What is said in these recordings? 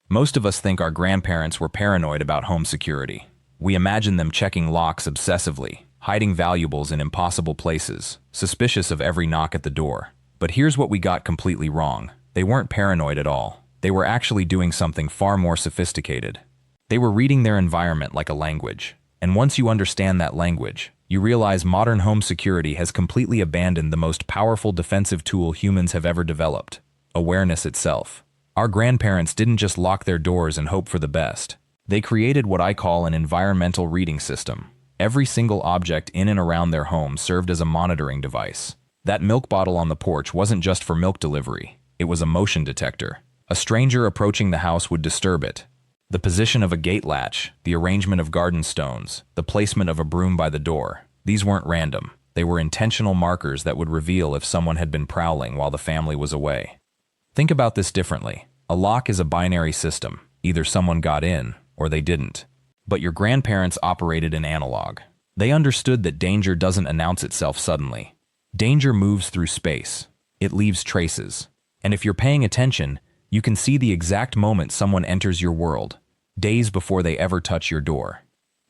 Most of us think our grandparents were paranoid about home security. We imagine them checking locks obsessively, hiding valuables in impossible places, suspicious of every knock at the door. But here's what we got completely wrong. They weren't paranoid at all. They were actually doing something far more sophisticated. They were reading their environment like a language. And once you understand that language, you realize modern home security has completely abandoned the most powerful defensive tool humans have ever developed: awareness itself. Our grandparents didn't just lock their doors and hope for the best. They created what I call an environmental reading system. Every single object in and around their home served as a monitoring device. That milk bottle on the porch wasn't just for milk delivery. It was a motion detector. A stranger approaching the house would disturb it. The position of a gate latch, the arrangement of garden stones, the placement of a broom by the door. These weren't random. They were intentional markers that would reveal if someone had been prowling while the family was away. Think about this differently. A lock is a binary system. Either someone got in or they didn't. But your grandparents operated in analog. They understood that danger doesn't announce itself suddenly. Danger moves through space. It leaves traces. And if you're paying attention, you can see the exact moment someone enters your world, days before they ever touch your door.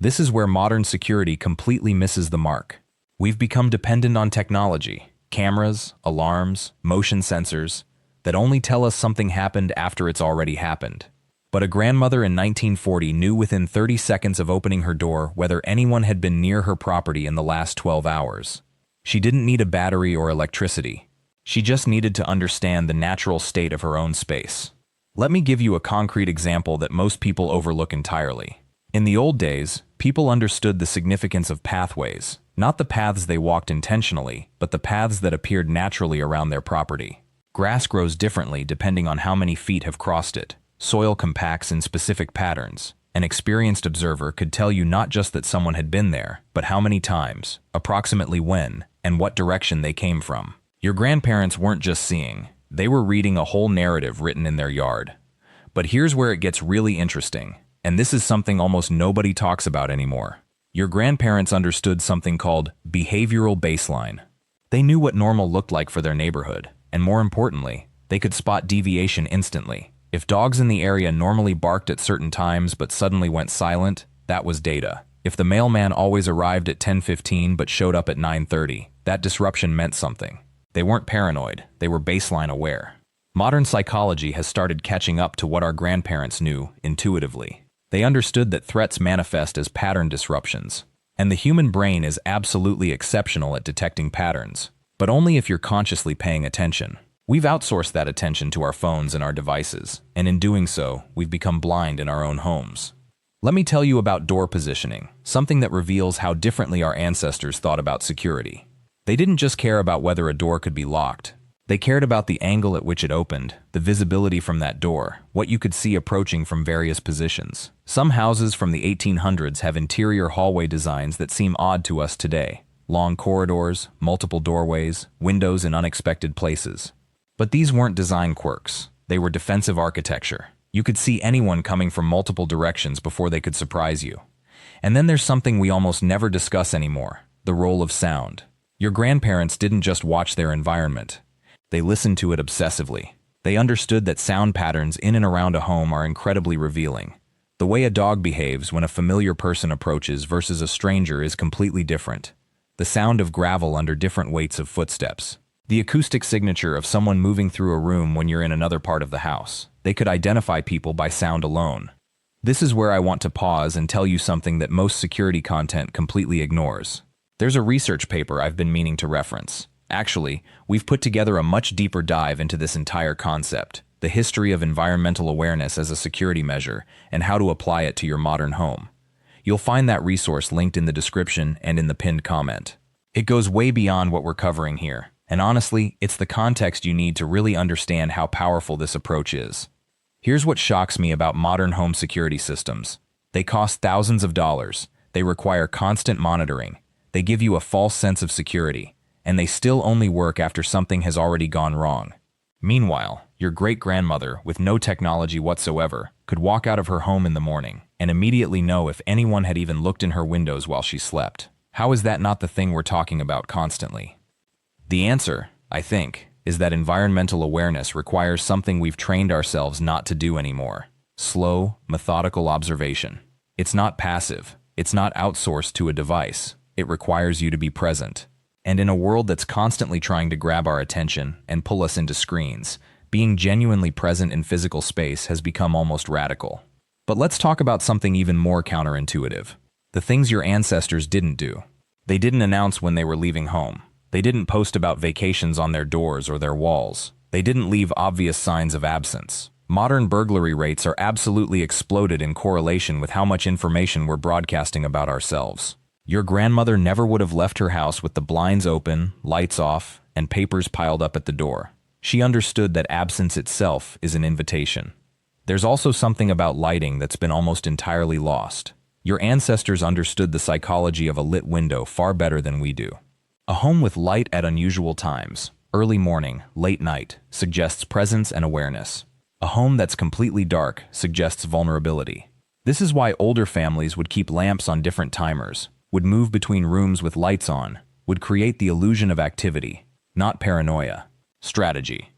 This is where modern security completely misses the mark. We've become dependent on technology, cameras, alarms, motion sensors, that only tell us something happened after it's already happened. But a grandmother in 1940 knew within 30 seconds of opening her door whether anyone had been near her property in the last 12 hours. She didn't need a battery or electricity. She just needed to understand the natural state of her own space. Let me give you a concrete example that most people overlook entirely. In the old days, people understood the significance of pathways, not the paths they walked intentionally, but the paths that appeared naturally around their property. Grass grows differently depending on how many feet have crossed it. Soil compacts in specific patterns. An experienced observer could tell you not just that someone had been there, but how many times, approximately when, and what direction they came from. Your grandparents weren't just seeing, they were reading a whole narrative written in their yard. But here's where it gets really interesting, and this is something almost nobody talks about anymore. Your grandparents understood something called behavioral baseline. They knew what normal looked like for their neighborhood, and more importantly, they could spot deviation instantly. If dogs in the area normally barked at certain times but suddenly went silent, that was data. If the mailman always arrived at 10:15 but showed up at 9:30, that disruption meant something. They weren't paranoid, they were baseline aware. Modern psychology has started catching up to what our grandparents knew intuitively. They understood that threats manifest as pattern disruptions. And the human brain is absolutely exceptional at detecting patterns, but only if you're consciously paying attention. We've outsourced that attention to our phones and our devices, and in doing so, we've become blind in our own homes. Let me tell you about door positioning, something that reveals how differently our ancestors thought about security. They didn't just care about whether a door could be locked. They cared about the angle at which it opened, the visibility from that door, what you could see approaching from various positions. Some houses from the 1800s have interior hallway designs that seem odd to us today. Long corridors, multiple doorways, windows in unexpected places. But these weren't design quirks. They were defensive architecture. You could see anyone coming from multiple directions before they could surprise you. And then there's something we almost never discuss anymore, the role of sound. Your grandparents didn't just watch their environment. They listened to it obsessively. They understood that sound patterns in and around a home are incredibly revealing. The way a dog behaves when a familiar person approaches versus a stranger is completely different. The sound of gravel under different weights of footsteps. The acoustic signature of someone moving through a room when you're in another part of the house. They could identify people by sound alone. This is where I want to pause and tell you something that most security content completely ignores. There's a research paper I've been meaning to reference. Actually, we've put together a much deeper dive into this entire concept, the history of environmental awareness as a security measure, and how to apply it to your modern home. You'll find that resource linked in the description and in the pinned comment. It goes way beyond what we're covering here. And honestly, it's the context you need to really understand how powerful this approach is. Here's what shocks me about modern home security systems. They cost thousands of dollars, they require constant monitoring, they give you a false sense of security, and they still only work after something has already gone wrong. Meanwhile, your great-grandmother, with no technology whatsoever, could walk out of her home in the morning and immediately know if anyone had even looked in her windows while she slept. How is that not the thing we're talking about constantly? The answer, I think, is that environmental awareness requires something we've trained ourselves not to do anymore. Slow, methodical observation. It's not passive. It's not outsourced to a device. It requires you to be present. And in a world that's constantly trying to grab our attention and pull us into screens, being genuinely present in physical space has become almost radical. But let's talk about something even more counterintuitive. The things your ancestors didn't do. They didn't announce when they were leaving home. They didn't post about vacations on their doors or their walls. They didn't leave obvious signs of absence. Modern burglary rates are absolutely exploded in correlation with how much information we're broadcasting about ourselves. Your grandmother never would have left her house with the blinds open, lights off, and papers piled up at the door. She understood that absence itself is an invitation. There's also something about lighting that's been almost entirely lost. Your ancestors understood the psychology of a lit window far better than we do. A home with light at unusual times, early morning, late night, suggests presence and awareness. A home that's completely dark suggests vulnerability. This is why older families would keep lamps on different timers, would move between rooms with lights on, would create the illusion of activity, not paranoia. Strategy.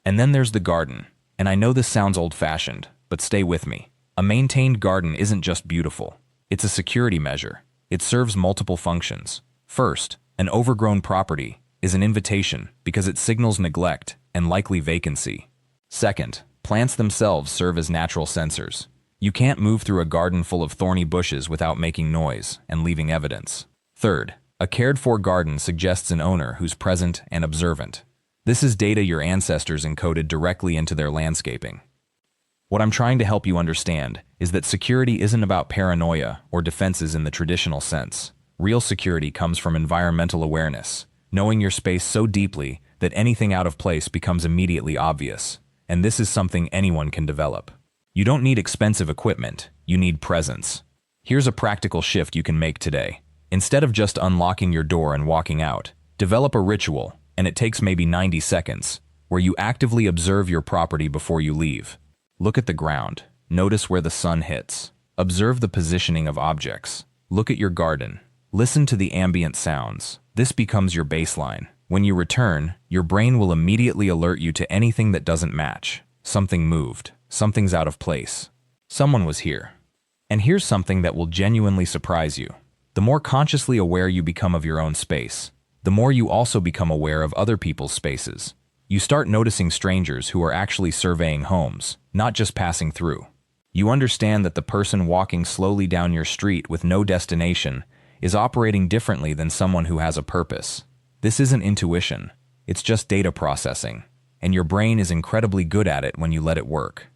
And then there's the garden. And I know this sounds old-fashioned, but stay with me. A maintained garden isn't just beautiful. It's a security measure. It serves multiple functions. First, an overgrown property is an invitation because it signals neglect and likely vacancy. Second, plants themselves serve as natural sensors. You can't move through a garden full of thorny bushes without making noise and leaving evidence. Third, a cared-for garden suggests an owner who's present and observant. This is data your ancestors encoded directly into their landscaping. What I'm trying to help you understand is that security isn't about paranoia or defenses in the traditional sense. Real security comes from environmental awareness, knowing your space so deeply that anything out of place becomes immediately obvious. And this is something anyone can develop. You don't need expensive equipment, you need presence. Here's a practical shift you can make today. Instead of just unlocking your door and walking out, develop a ritual, and it takes maybe 90 seconds, where you actively observe your property before you leave. Look at the ground. Notice where the sun hits. Observe the positioning of objects. Look at your garden. Listen to the ambient sounds. This becomes your baseline. When you return, your brain will immediately alert you to anything that doesn't match. Something moved. Something's out of place. Someone was here. And here's something that will genuinely surprise you. The more consciously aware you become of your own space, the more you also become aware of other people's spaces. You start noticing strangers who are actually surveying homes, not just passing through. You understand that the person walking slowly down your street with no destination is operating differently than someone who has a purpose. This isn't intuition, it's just data processing, and your brain is incredibly good at it when you let it work.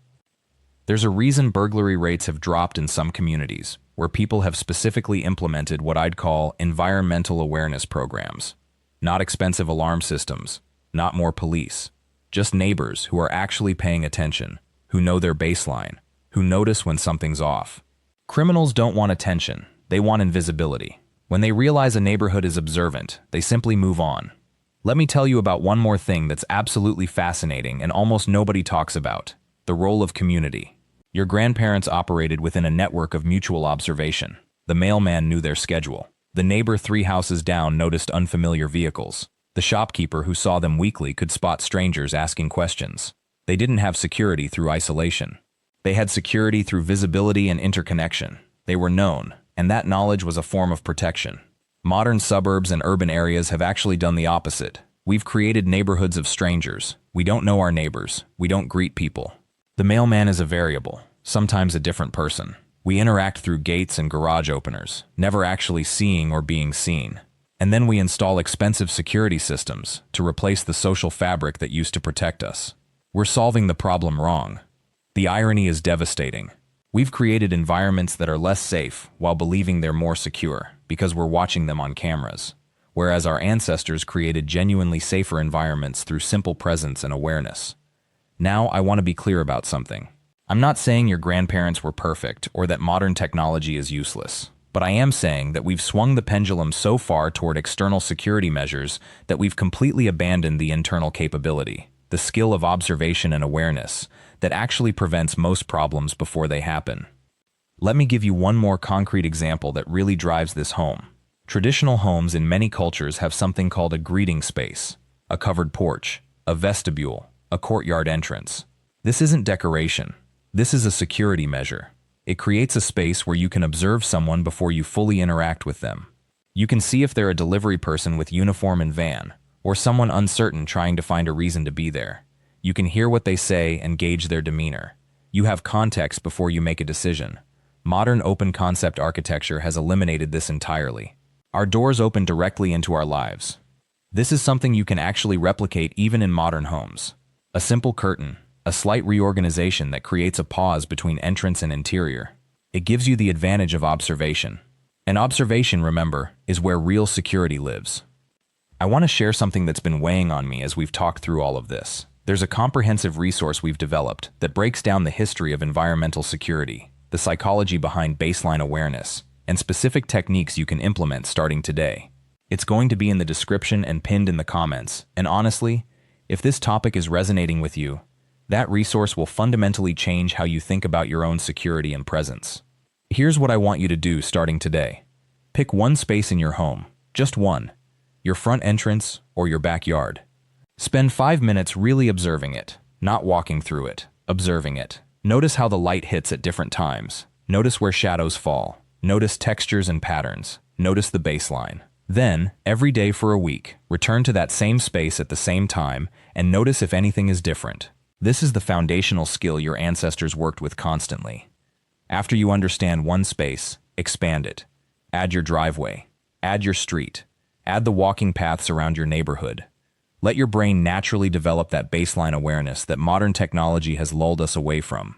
There's a reason burglary rates have dropped in some communities, where people have specifically implemented what I'd call environmental awareness programs. Not expensive alarm systems, not more police, just neighbors who are actually paying attention, who know their baseline, who notice when something's off. Criminals don't want attention, they want invisibility. When they realize a neighborhood is observant, they simply move on. Let me tell you about one more thing that's absolutely fascinating and almost nobody talks about: the role of community. Your grandparents operated within a network of mutual observation. The mailman knew their schedule. The neighbor 3 houses down noticed unfamiliar vehicles. The shopkeeper who saw them weekly could spot strangers asking questions. They didn't have security through isolation. They had security through visibility and interconnection. They were known, and that knowledge was a form of protection. Modern suburbs and urban areas have actually done the opposite. We've created neighborhoods of strangers. We don't know our neighbors. We don't greet people. The mailman is a variable, sometimes a different person. We interact through gates and garage openers, never actually seeing or being seen. And then we install expensive security systems to replace the social fabric that used to protect us. We're solving the problem wrong. The irony is devastating. We've created environments that are less safe while believing they're more secure because we're watching them on cameras, whereas our ancestors created genuinely safer environments through simple presence and awareness. Now, I want to be clear about something. I'm not saying your grandparents were perfect or that modern technology is useless, but I am saying that we've swung the pendulum so far toward external security measures that we've completely abandoned the internal capability, the skill of observation and awareness, that actually prevents most problems before they happen. Let me give you one more concrete example that really drives this home. Traditional homes in many cultures have something called a greeting space, a covered porch, a vestibule, a courtyard entrance. This isn't decoration. This is a security measure. It creates a space where you can observe someone before you fully interact with them. You can see if they're a delivery person with uniform and van, or someone uncertain trying to find a reason to be there. You can hear what they say and gauge their demeanor. You have context before you make a decision. Modern open concept architecture has eliminated this entirely. Our doors open directly into our lives. This is something you can actually replicate even in modern homes. A simple curtain, a slight reorganization that creates a pause between entrance and interior. It gives you the advantage of observation. And observation, remember, is where real security lives. I want to share something that's been weighing on me as we've talked through all of this. There's a comprehensive resource we've developed that breaks down the history of environmental security, the psychology behind baseline awareness, and specific techniques you can implement starting today. It's going to be in the description and pinned in the comments, and honestly, if this topic is resonating with you, that resource will fundamentally change how you think about your own security and presence. Here's what I want you to do starting today. Pick one space in your home, just one, your front entrance or your backyard. Spend 5 minutes really observing it, not walking through it, observing it. Notice how the light hits at different times. Notice where shadows fall. Notice textures and patterns. Notice the baseline. Then, every day for a week, return to that same space at the same time and notice if anything is different. This is the foundational skill your ancestors worked with constantly. After you understand one space, expand it. Add your driveway. Add your street. Add the walking paths around your neighborhood. Let your brain naturally develop that baseline awareness that modern technology has lulled us away from.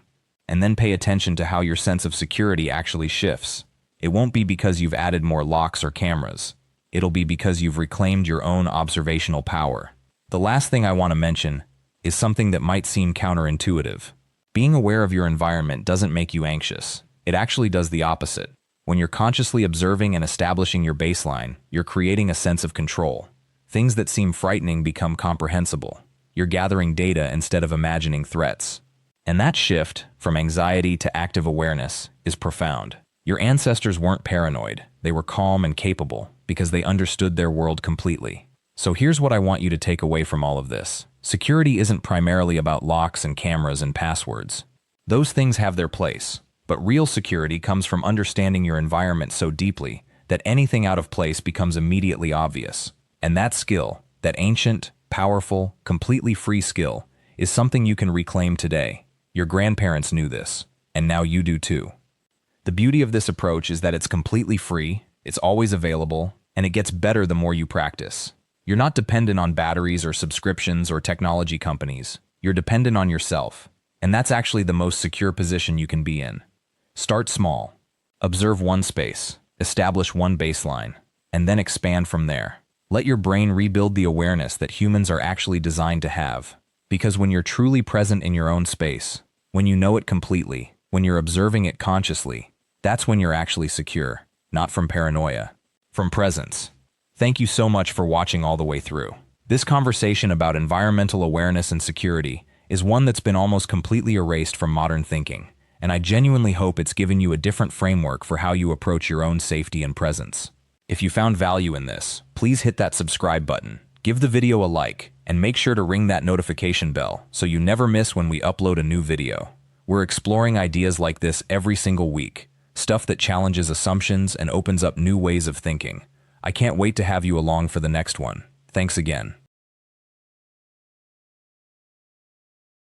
And then pay attention to how your sense of security actually shifts. It won't be because you've added more locks or cameras. It'll be because you've reclaimed your own observational power. The last thing I want to mention is something that might seem counterintuitive. Being aware of your environment doesn't make you anxious. It actually does the opposite. When you're consciously observing and establishing your baseline, you're creating a sense of control. Things that seem frightening become comprehensible. You're gathering data instead of imagining threats. And that shift, from anxiety to active awareness, is profound. Your ancestors weren't paranoid. They were calm and capable because they understood their world completely. So here's what I want you to take away from all of this. Security isn't primarily about locks and cameras and passwords. Those things have their place. But real security comes from understanding your environment so deeply that anything out of place becomes immediately obvious. And that skill, that ancient, powerful, completely free skill, is something you can reclaim today. Your grandparents knew this, and now you do too. The beauty of this approach is that it's completely free, it's always available, and it gets better the more you practice. You're not dependent on batteries or subscriptions or technology companies. You're dependent on yourself, and that's actually the most secure position you can be in. Start small. Observe one space, establish one baseline, and then expand from there. Let your brain rebuild the awareness that humans are actually designed to have. Because when you're truly present in your own space, when you know it completely, when you're observing it consciously, that's when you're actually secure, not from paranoia, from presence. Thank you so much for watching all the way through. This conversation about environmental awareness and security is one that's been almost completely erased from modern thinking, and I genuinely hope it's given you a different framework for how you approach your own safety and presence. If you found value in this, please hit that subscribe button, give the video a like, and make sure to ring that notification bell so you never miss when we upload a new video. We're exploring ideas like this every single week, stuff that challenges assumptions and opens up new ways of thinking. I can't wait to have you along for the next one. Thanks again.